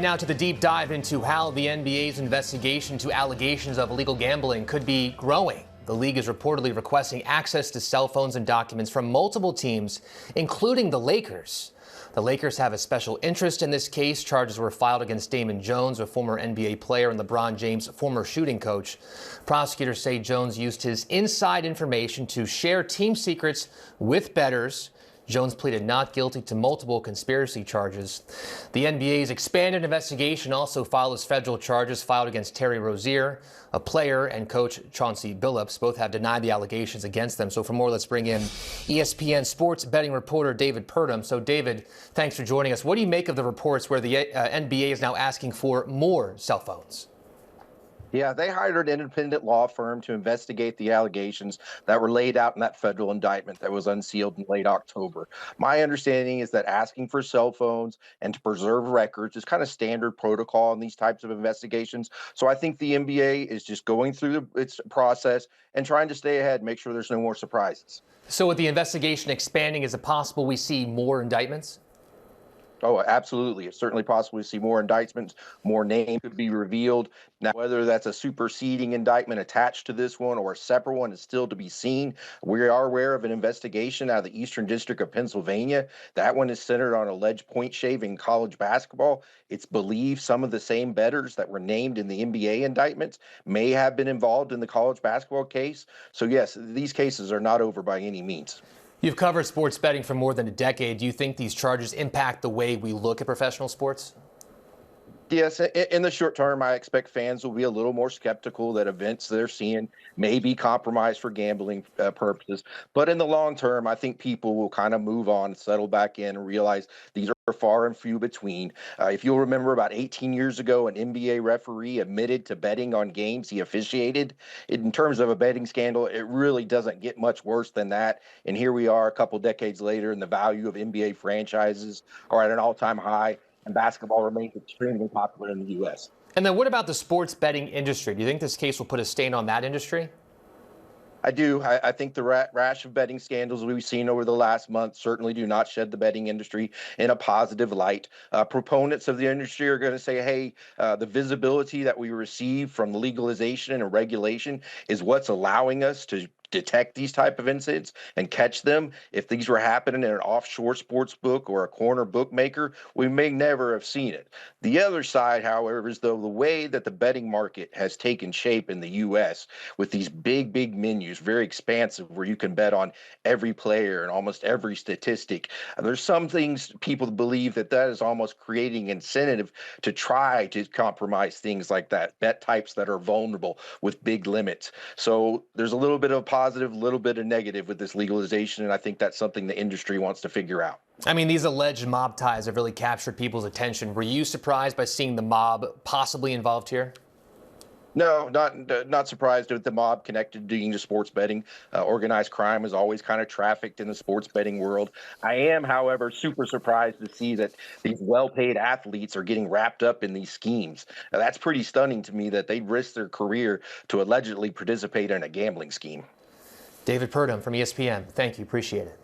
Now to the deep dive into how the NBA's investigation to allegations of illegal gambling could be growing. The league is reportedly requesting access to cell phones and documents from multiple teams, including the Lakers. The Lakers have a special interest in this case. Charges were filed against Damon Jones, a former NBA player and LeBron James' former shooting coach. Prosecutors say Jones used his inside information to share team secrets with bettors. Jones pleaded not guilty to multiple conspiracy charges. The NBA's expanded investigation also follows federal charges filed against Terry Rozier, a player, and coach Chauncey Billups. Both have denied the allegations against them. So for more, let's bring in ESPN sports betting reporter David Purdum. So David, thanks for joining us. What do you make of the reports where the NBA is now asking for more cell phones? Yeah, they hired an independent law firm to investigate the allegations that were laid out in that federal indictment that was unsealed in late October. My understanding is that asking for cell phones and to preserve records is kind of standard protocol in these types of investigations. So I think the NBA is just going through its process and trying to stay ahead, make sure there's no more surprises. So with the investigation expanding, is it possible we see more indictments? Oh, absolutely. It's certainly possible to see more indictments, more names could be revealed. Now, whether that's a superseding indictment attached to this one or a separate one is still to be seen. We are aware of an investigation out of the Eastern District of Pennsylvania. That one is centered on alleged point shaving in college basketball. It's believed some of the same bettors that were named in the NBA indictments may have been involved in the college basketball case. So, yes, these cases are not over by any means. You've covered sports betting for more than a decade. Do you think these charges impact the way we look at professional sports? Yes, in the short term, I expect fans will be a little more skeptical that events they're seeing may be compromised for gambling purposes. But in the long term, I think people will kind of move on, settle back in, and realize these are far and few between. If you'll remember, about 18 years ago, an NBA referee admitted to betting on games he officiated. In terms of a betting scandal, it really doesn't get much worse than that. And here we are a couple decades later, and the value of NBA franchises are at an all-time high, and basketball remains extremely popular in the U.S. And then what about the sports betting industry? Do you think this case will put a stain on that industry? I do. I think the rash of betting scandals we've seen over the last month certainly do not shed the betting industry in a positive light. Proponents of the industry are going to say, hey, the visibility that we receive from legalization and regulation is what's allowing us to detect these type of incidents and catch them. If these were happening in an offshore sports book or a corner bookmaker, we may never have seen it. The other side, however, is the way that the betting market has taken shape in the U.S. with these big menus, very expansive, where you can bet on every player and almost every statistic. There's some things people believe that is almost creating incentive to try to compromise things like that, bet types that are vulnerable with big limits. So there's a little bit of positive, little bit of negative with this legalization, and I think that's something the industry wants to figure out. I mean, these alleged mob ties have really captured people's attention. Were you surprised by seeing the mob possibly involved here? No, not surprised with the mob connected to sports betting. Organized crime is always kind of trafficked in the sports betting world. I am, however, super surprised to see that these well-paid athletes are getting wrapped up in these schemes. Now, that's pretty stunning to me that they'd risk their career to allegedly participate in a gambling scheme. David Purdum from ESPN. Thank you. Appreciate it.